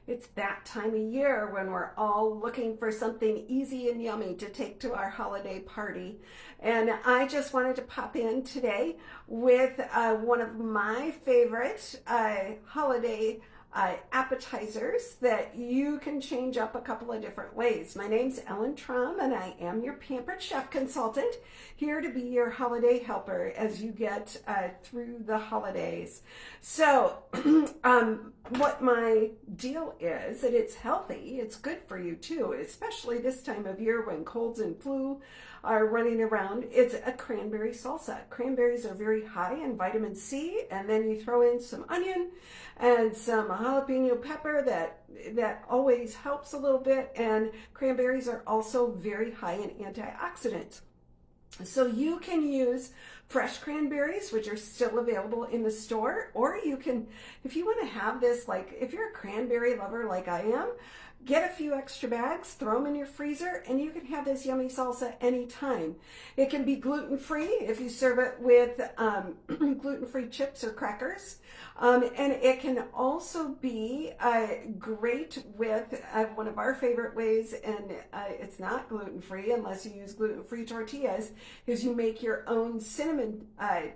It's that time of year when we're all looking for something easy and yummy to take to our holiday party. And I just wanted to pop in today with one of my favorite holiday appetizers that you can change up a couple of different ways. My name's Ellen Trum, and I am your Pampered Chef Consultant, here to be your holiday helper as you get through the holidays. So what my deal is that it's healthy, it's good for you too, especially this time of year when colds and flu are running around. It's a cranberry salsa. Cranberries are very high in vitamin C, and then you throw in some onion and some jalapeno pepper that always helps a little bit, and cranberries are also very high in antioxidants. So you can use fresh cranberries, which are still available in the store, or you can, if you want to have this, like if you're a cranberry lover like I am, get a few extra bags, throw them in your freezer, and you can have this yummy salsa anytime. It can be gluten-free if you serve it with gluten-free chips or crackers. And it can also be great with one of our favorite ways, and it's not gluten-free unless you use gluten-free tortillas, is you make your own cinnamon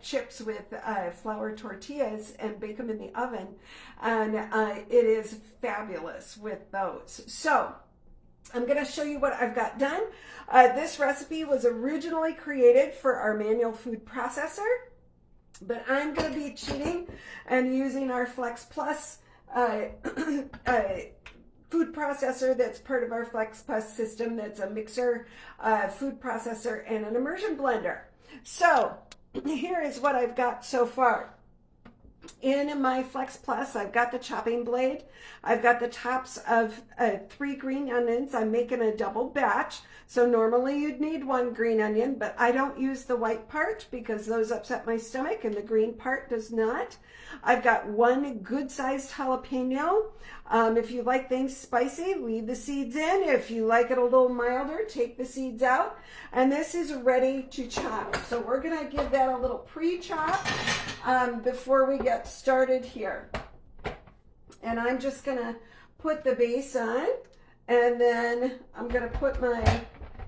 chips with flour tortillas and bake them in the oven. And it is fabulous with those. So I'm going to show you what I've got done. This recipe was originally created for our manual food processor, but I'm going to be cheating and using our Flex Plus food processor that's part of our Flex Plus system. That's a mixer, food processor, and an immersion blender. So here is what I've got so far. In my Flex Plus, I've got the chopping blade. I've got the tops of 3 green onions. I'm making a double batch. So normally you'd need 1 green onion, but I don't use the white part because those upset my stomach and the green part does not. I've got 1 good-sized jalapeno. If you like things spicy, leave the seeds in. If you like it a little milder, take the seeds out. And this is ready to chop. So we're going to give that a little pre-chop before we get started here. And I'm just going to put the base on, and then I'm going to put my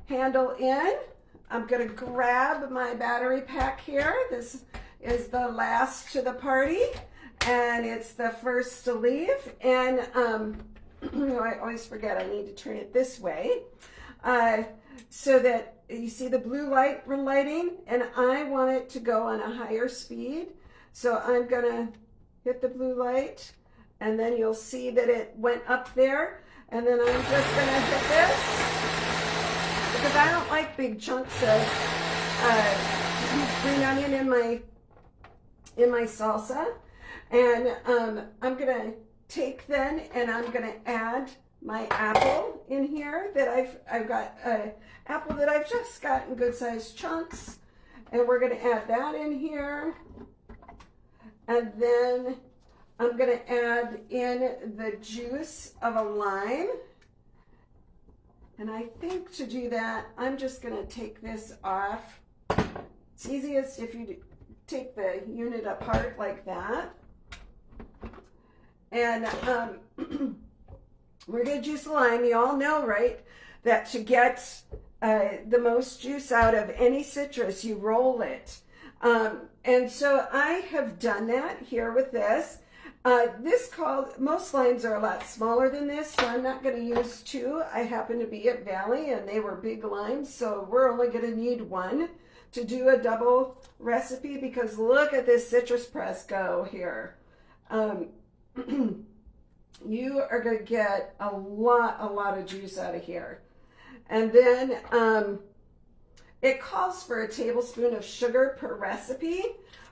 handle in. I'm going to grab my battery pack here. This is the last to the party, and it's the first to leave. And I always forget I need to turn it this way so that you see the blue light relighting, and I want it to go on a higher speed. So I'm going to hit the blue light, and then you'll see that it went up there. And then I'm just going to hit this because I don't like big chunks of green onion in my salsa. And I'm going to take then, and I'm going to add my apple in here that I've got apple that I've just got in good sized chunks, and we're going to add that in here. And then I'm going to add in the juice of a lime. And I think to do that, I'm just going to take this off. It's easiest if you take the unit apart like that. And we're going to juice a lime. You all know, right, that to get the most juice out of any citrus, you roll it. And so I have done that here with this. Most limes are a lot smaller than this, so I'm not going to use 2. I happen to be at Valley, and they were big limes, so we're only going to need 1 to do a double recipe, because look at this citrus press go here. You are going to get a lot of juice out of here. And then it calls for a tablespoon of sugar per recipe,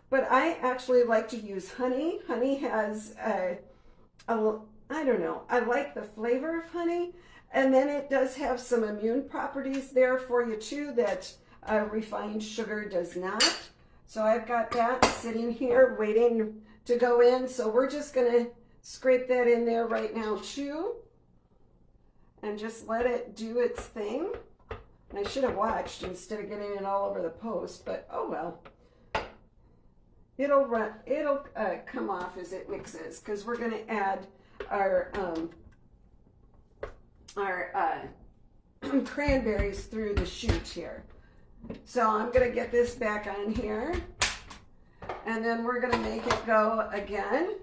but I actually like to use honey. Honey has I don't know, I like the flavor of honey, and then it does have some immune properties there for you too that refined sugar does not. So I've got that sitting here waiting to go in. So we're just going to scrape that in there right now too, and just let it do its thing. And I should have watched instead of getting it all over the post, but oh well. It'll come off as it mixes, because we're going to add our our cranberries through the chute here. So I'm going to get this back on here, and then we're going to make it go again.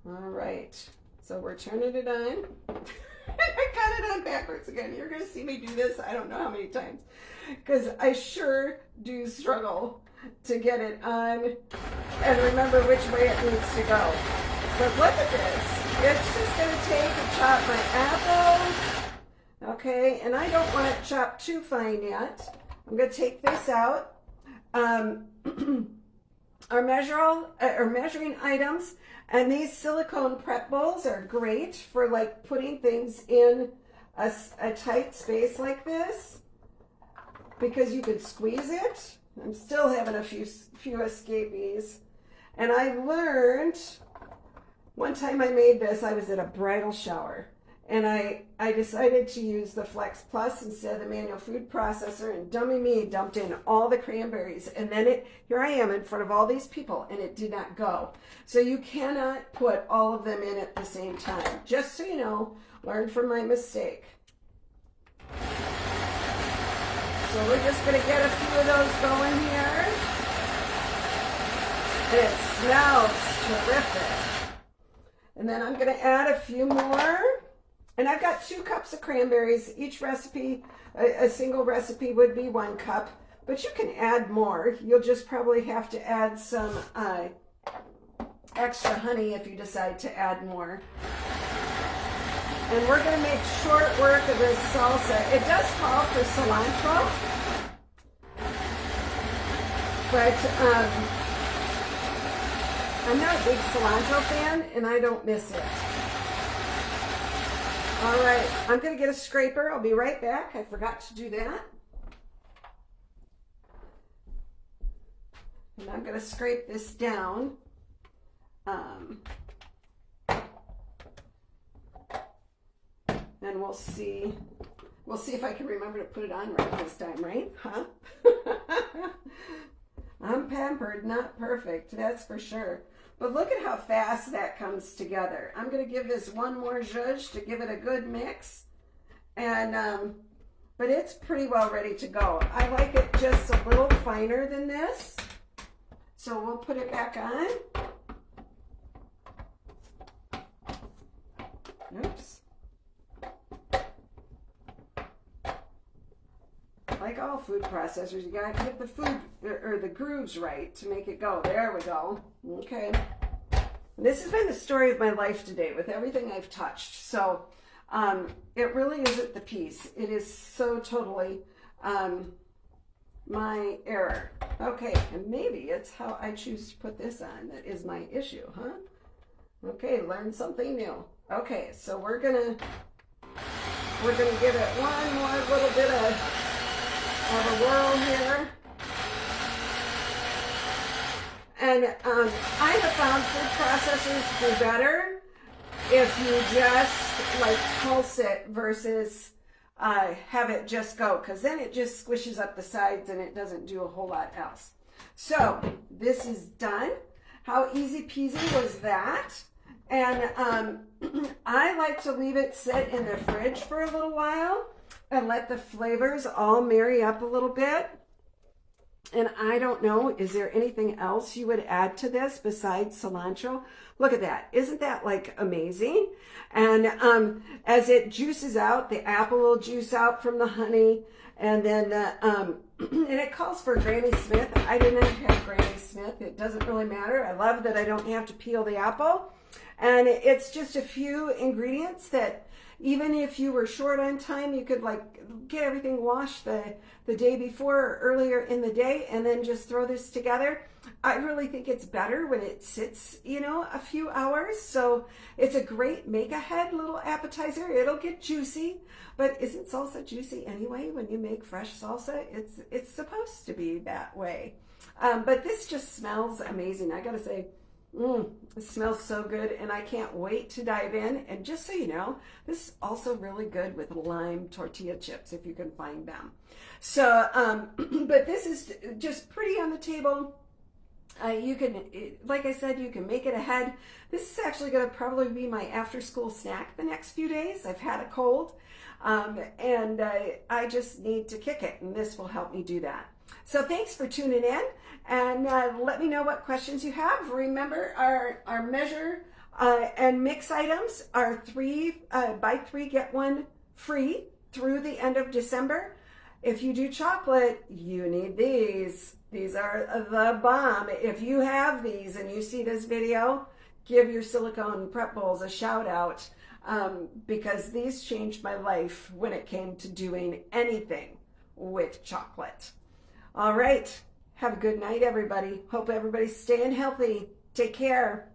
All right, so we're turning it on. I got it on backwards again. You're going to see me do this I don't know how many times, because I sure do struggle to get it on and remember which way it needs to go. But look at this. It's just going to take and chop my apple. Okay, and I don't want it chopped too fine yet. I'm going to take this out. Our measuring items, and these silicone prep bowls are great for like putting things in a tight space like this, because you can squeeze it. I'm still having a few escapees. And I learned, one time I made this, I was at a bridal shower, and I decided to use the Flex Plus instead of the manual food processor, and dummy me dumped in all the cranberries, and then here I am in front of all these people, and it did not go. So you cannot put all of them in at the same time. Just so you know, learn from my mistake. So we're just going to get a few of those going here. And it smells terrific. And then I'm going to add a few more. And I've got 2 cups of cranberries. Each recipe, a single recipe would be 1 cup. But you can add more. You'll just probably have to add some extra honey if you decide to add more. And we're going to make short work of this salsa. It does call for cilantro, but I'm not a big cilantro fan, and I don't miss it. All right, I'm going to get a scraper. I'll be right back. I forgot to do that. And I'm going to scrape this down. And we'll see if I can remember to put it on right this time, right? Huh? I'm pampered, not perfect, that's for sure. But look at how fast that comes together. I'm going to give this one more zhuzh to give it a good mix. And but it's pretty well ready to go. I like it just a little finer than this. So we'll put it back on. Oops. Like all food processors, you gotta get the food or the grooves right to make it go. There we go. Okay. This has been the story of my life today with everything I've touched. So it really isn't the piece. It is so totally my error. Okay, and maybe it's how I choose to put this on that is my issue, huh? Okay, learn something new. Okay, so we're gonna give it one more little bit of a whirl here. And I have found food processors do better if you just like pulse it versus have it just go, because then it just squishes up the sides and it doesn't do a whole lot else. So this is done. How easy peasy was that? And I like to leave it sit in the fridge for a little while and let the flavors all marry up a little bit. And I don't know, is there anything else you would add to this besides cilantro? Look at that. Isn't that like amazing? And as it juices out, the apple will juice out from the honey. And then, and it calls for Granny Smith. I did not have Granny Smith. It doesn't really matter. I love that I don't have to peel the apple. And it's just a few ingredients that even if you were short on time, you could like get everything washed the day before or earlier in the day and then just throw this together. I really think it's better when it sits, you know, a few hours. So it's a great make-ahead little appetizer. It'll get juicy, but isn't salsa juicy anyway? When you make fresh salsa, it's supposed to be that way. But this just smells amazing. I gotta say, it smells so good, and I can't wait to dive in. And just so you know, this is also really good with lime tortilla chips if you can find them. So, but this is just pretty on the table. You can, like I said, you can make it ahead. This is actually going to probably be my after school snack the next few days. I've had a cold, and I just need to kick it, and this will help me do that. So thanks for tuning in, and let me know what questions you have. Remember, our measure and mix items are buy 3, get 1 free through the end of December. If you do chocolate, you need these. These are the bomb. If you have these and you see this video, give your silicone prep bowls a shout out, because these changed my life when it came to doing anything with chocolate. All right. Have a good night, everybody. Hope everybody's staying healthy. Take care.